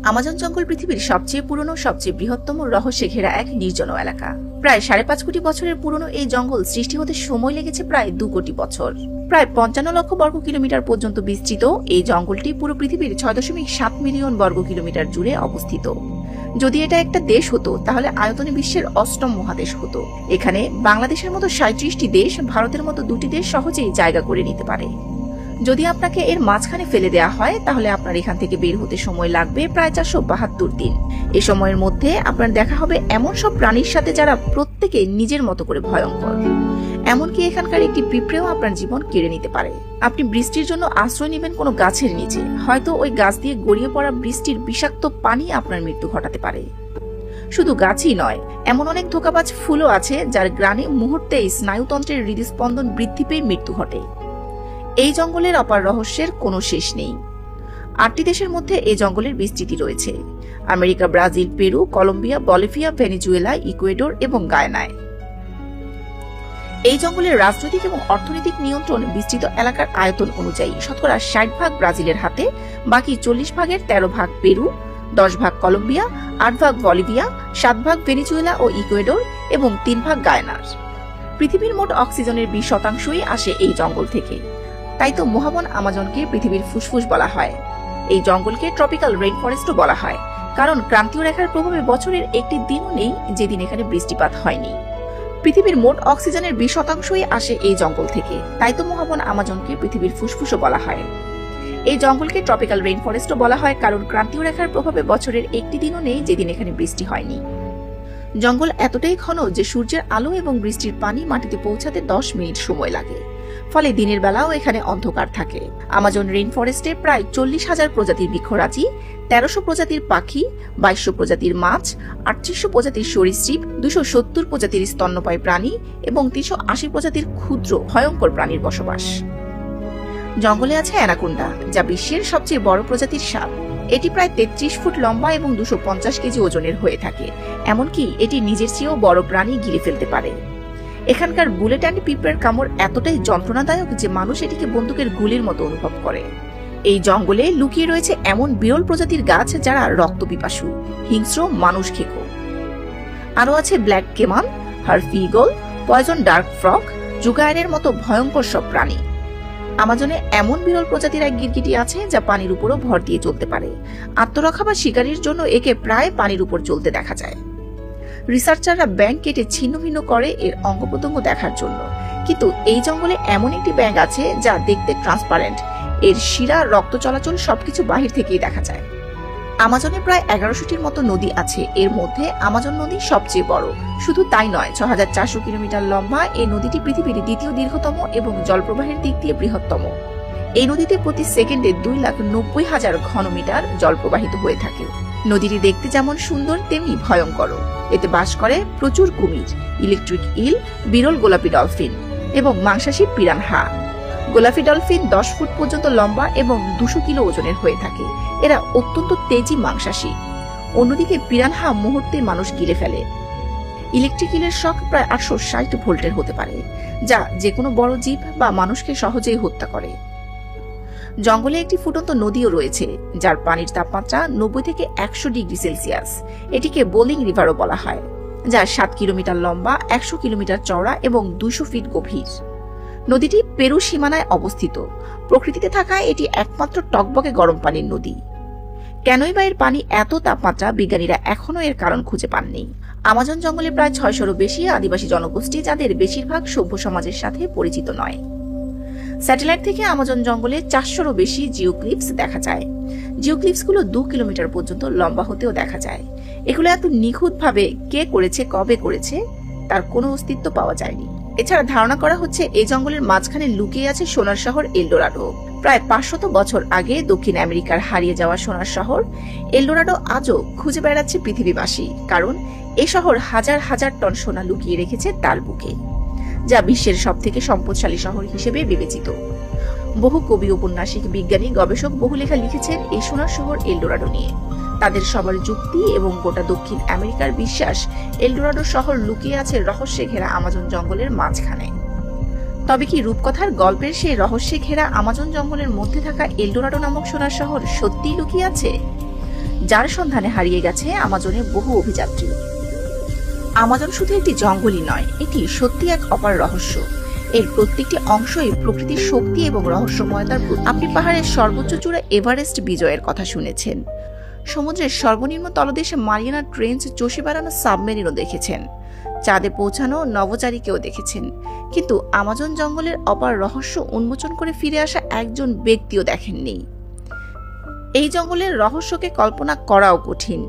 Amazon জঙ্গল পৃথিবীর সবচেয়ে পুরনো, সবচেয়ে বৃহত্তম, রহস্যে ঘেরা এক নির্জন এলাকা। প্রায় 5.5 কোটি বছরের পুরনো এই জঙ্গল সৃষ্টি হতে সময় লেগেছে প্রায় 2 কোটি বছর। প্রায় 55 লক্ষ বর্গ কিলোমিটার পর্যন্ত বিস্তৃত এই জঙ্গলটি পুরো পৃথিবীর 6.7 মিলিয়ন বর্গ কিলোমিটার জুড়ে অবস্থিত। যদি এটা একটা দেশ হতো তাহলে আয়তনে বিশ্বের 8ম মহাদেশ হতো। এখানে বাংলাদেশের মতো 37টি দেশ, ভারতের মতো 2টি দেশ সহজেই জায়গা করে নিতে পারে। যদি আপনাকে এর মাঝখানে ফেলে দেওয়া হয় তাহলে আপনার এখান থেকে বের হতে সময় লাগবে প্রায় 472 দিন। এই সময়ের মধ্যে আপনার দেখা হবে এমন সব প্রাণীর সাথে যারা প্রত্যেকে নিজের মতো করে ভয়ঙ্কর। এমনকি এখানকার একটি পিঁপড়েও আপনার জীবন কেড়ে নিতে পারে। আপনি বৃষ্টির জন্য আশ্রয় নেবেন কোনো গাছের নিচে, হয়তো ওই গাছ দিয়ে গড়িয়ে পড়া বৃষ্টির বিষাক্ত পানি আপনার মৃত্যু ঘটাতে পারে। শুধু গাছই নয়, এমন অনেক ধোঁকাবাজ ফুলও আছে যার গ্রানে মুহূর্তেই স্নায়ুতন্ত্রের হৃদস্পন্দন বৃদ্ধি পেয়ে মৃত্যু ঘটে। এই জঙ্গলের অপার রহস্যের কোনো শেষ নেই। 8টি দেশের মধ্যে এই জঙ্গলের বিস্তৃতি রয়েছে: America, Brazil, Peru, Colombia, Bolivia, Venezuela, Ecuador এবং গায়ানায়। এই জঙ্গলের রাজনৈতিক এবং অর্থনৈতিক নিয়ন্ত্রণ বিস্তৃত এলাকার আয়তন অনুযায়ী শতকরা 60 ভাগ ব্রাজিলের হাতে, বাকি 40 ভাগের 13 ভাগ পেরু, 10 ভাগ কলম্বিয়া, 8 ভাগ বলিভিয়া, 7 ভাগ ভেনেজুয়েলা ও ইকুয়েডর এবং 3 ভাগ গায়ানার। পৃথিবীর মোট অক্সিজেনের 20% আসে এই জঙ্গল থেকে। তাই তো মহাবন আমাজনকে পৃথিবীর ফুসফুস বলা হয়। এই জঙ্গলকে ট্রপিক্যাল রেইন ফরেস্টও বলা হয়, কারণ ক্রান্তীয় রেখার প্রভাবে বছরের একটি দিনও নেই যেদিন এখানে বৃষ্টিপাত হয়নি। পৃথিবীর মোট অক্সিজেনের 20% আসে এই জঙ্গল থেকে। তাই তো মহাবন আমাজনকে পৃথিবীর ফুসফুসও বলা হয়। এই জঙ্গলকে ট্রপিক্যাল রেইন ফরেস্টও বলা হয়, কারণ ক্রান্তীয় রেখার প্রভাবে বছরের একটি দিনও নেই যেদিন এখানে বৃষ্টি হয়নি। জঙ্গল এতটাই ঘন যে সূর্যের আলো এবং বৃষ্টির পানি মাটিতে পৌঁছাতে 10 মিনিট সময় লাগে। ফলে দিনের বেলাও এখানে অন্ধকার থাকে। আমাজন রেইন ফরেস্টে প্রায় 40,000 প্রজাতির বৃক্ষরাজি, 1300 প্রজাতির পাখি, 2200 প্রজাতির মাছ, 3800 প্রজাতির সরীসৃপ, 270 প্রজাতির স্তন্যপায়ী প্রাণী এবং 380 প্রজাতির ক্ষুদ্র ভয়ঙ্কর প্রাণীর বসবাস। জঙ্গলে আছে অ্যানাকোন্ডা, যা বিশ্বের সবচেয়ে বড় প্রজাতির সাপ। এটি প্রায় 33 ফুট লম্বা এবং 250 কেজি ওজনের হয়ে থাকে। এমনকি এটি নিজের চেয়েও বড় প্রাণী গিলে ফেলতে পারে। এখানকার বুলেট অ্যান্ড পিঁপড়ের কামড় এতটাই যন্ত্রণাদায়ক যে মানুষ এটিকে বন্দুকের গুলির মতো অনুভব করে। এই জঙ্গলে লুকিয়ে রয়েছে এমন বিরল প্রজাতির গাছ যারা রক্তপিপাসু, হিংস্র, মানুষ খেকো। আরও আছে black caiman, harpy eagle, poison dart frog, জুগায়ারের মতো ভয়ঙ্কর সব প্রাণী। আমাজনে এমন বিরল প্রজাতির এক গিরগিটি আছে যা পানির উপরও ভর দিয়ে চলতে পারে। আত্মরক্ষা বা শিকারীর জন্য একে প্রায় পানির উপর চলতে দেখা যায়। রিসার্চাররা ব্যাঙ কেটে ছিন্ন ভিন্ন করে এর অঙ্গ প্রত্যঙ্গ দেখার জন্য, কিন্তু এই জঙ্গলে এমন একটি ব্যাঙ আছে যা দেখতে ট্রান্সপারেন্ট। এর শিরা, রক্ত চলাচল সবকিছু বাহির থেকেই দেখা যায়। আমাজনে প্রায় 1100টির মতো নদী আছে। এর মধ্যে আমাজন নদী সবচেয়ে বড়। শুধু তাই নয়, 6400 কিলোমিটার লম্বা এই নদীটি পৃথিবীর দ্বিতীয় দীর্ঘতম এবং জলপ্রবাহের দিক দিয়ে বৃহত্তম। এই নদীতে প্রতি সেকেন্ডে 2,90,000 ঘনমিটার জল প্রবাহিত হয়ে থাকে। নদীটি দেখতে যেমন সুন্দর তেমনি ভয়ঙ্কর। এতে বাস করে প্রচুর কুমির, ইলেকট্রিক ইল, বিরল গোলাপি ডলফিন এবং মাংসাশী পিরানহা। গোলাপি ডলফিন 10 ফুট পর্যন্ত লম্বা এবং 200 কিলো ওজনের হয়ে থাকে। এরা অত্যন্ত তেজি মাংসাশী। অন্যদিকে পিরানহা মুহূর্তে মানুষ গিলে ফেলে। ইলেকট্রিক ইলের শক প্রায় 860 ভোল্টের হতে পারে, যা যে কোনো বড় জীব বা মানুষকে সহজেই হত্যা করে। জঙ্গলে একটি ফুটন্ত নদীও রয়েছে, যার পানির তাপমাত্রা 90 থেকে 100 ডিগ্রি সেলসিয়াস। এটিকে বোলিং রিভারও বলা হয়, যা 7 কিলোমিটার লম্বা, 100 কিলোমিটার চওড়া এবং 200 ফিট গভীর। নদীটি পেরু সীমানায় অবস্থিত। প্রকৃতিতে থাকা এটি একমাত্র টকবকে গরম পানির নদী। কেনই বা এর পানি এত তাপমাত্রা, বিজ্ঞানীরা এখনো এর কারণ খুঁজে পাননি। আমাজন জঙ্গলে প্রায় 600-রও বেশি আদিবাসী জনগোষ্ঠী, যাদের বেশিরভাগ সভ্য সমাজের সাথে পরিচিত নয়। স্যাটেলাইট থেকে আমাজন জঙ্গলে 400-রও বেশি জিওক্লিপস দেখা যায়। জিওক্লিপসগুলো 2 কিলোমিটার পর্যন্ত লম্বা হতেও দেখা যায়। এগুলো এত নিখুঁতভাবে কে করেছে, কবে করেছে, তার কোনো অস্তিত্ব পাওয়া যায়নি। এছাড়া ধারণা করা হচ্ছে এই জঙ্গলের মাঝখানে লুকিয়ে আছে সোনার শহর এলডোরাডো। প্রায় 500 বছর আগে দক্ষিণ আমেরিকার হারিয়ে যাওয়া সোনার শহর এলডোরাডো আজও খুঁজে বেড়াচ্ছে পৃথিবীবাসী, কারণ এ শহর হাজার হাজার টন সোনা লুকিয়ে রেখেছে তার বুকে, যা বিশ্বের সবথেকে সম্পদশালী শহর হিসেবে বিবেচিত। বহু কবি, ঔপন্যাসিক, বিজ্ঞানী, গবেষক বহু লেখা লিখেছেন এই সোনার শহর এলডোরাডো নিয়ে। তাদের সবার যুক্তি এবং গোটা দক্ষিণ আমেরিকার বিশ্বাস এলডোরাডো শহর লুকিয়ে আছে রহস্যে ঘেরা আমাজন জঙ্গলের মাঝখানে। তবে কি রূপকথার গল্পের সেই রহস্যে ঘেরা আমাজন জঙ্গলের মধ্যে থাকা এলডোরাডো নামক সোনার শহর সত্যিই লুকিয়ে আছে, যার সন্ধানে হারিয়ে গেছে আমাজনের বহু অভিযাত্রী? আমাজন শুধু একটি জঙ্গলই নয়, এটি সত্যি এক অপার রহস্য। এর প্রত্যেকটি অংশই প্রকৃতির শক্তি এবং রহস্যময়তার প্রতীক। আপনি পাহাড়ের সর্বোচ্চ চূড়া এভারেস্ট বিজয়ের কথা শুনেছেন, সমুদ্রের সর্বনিম্ন তলদেশে মারিয়ানা ট্রেঞ্চ চষে বেড়ানো সাবমেরিনও দেখেছেন, চাঁদে পৌঁছানো নভোচারীকেও দেখেছেন, কিন্তু আমাজন জঙ্গলের অপার রহস্য উন্মোচন করে ফিরে আসা একজন ব্যক্তিও দেখেননি। এই জঙ্গলের রহস্যকে কল্পনা করাও কঠিন।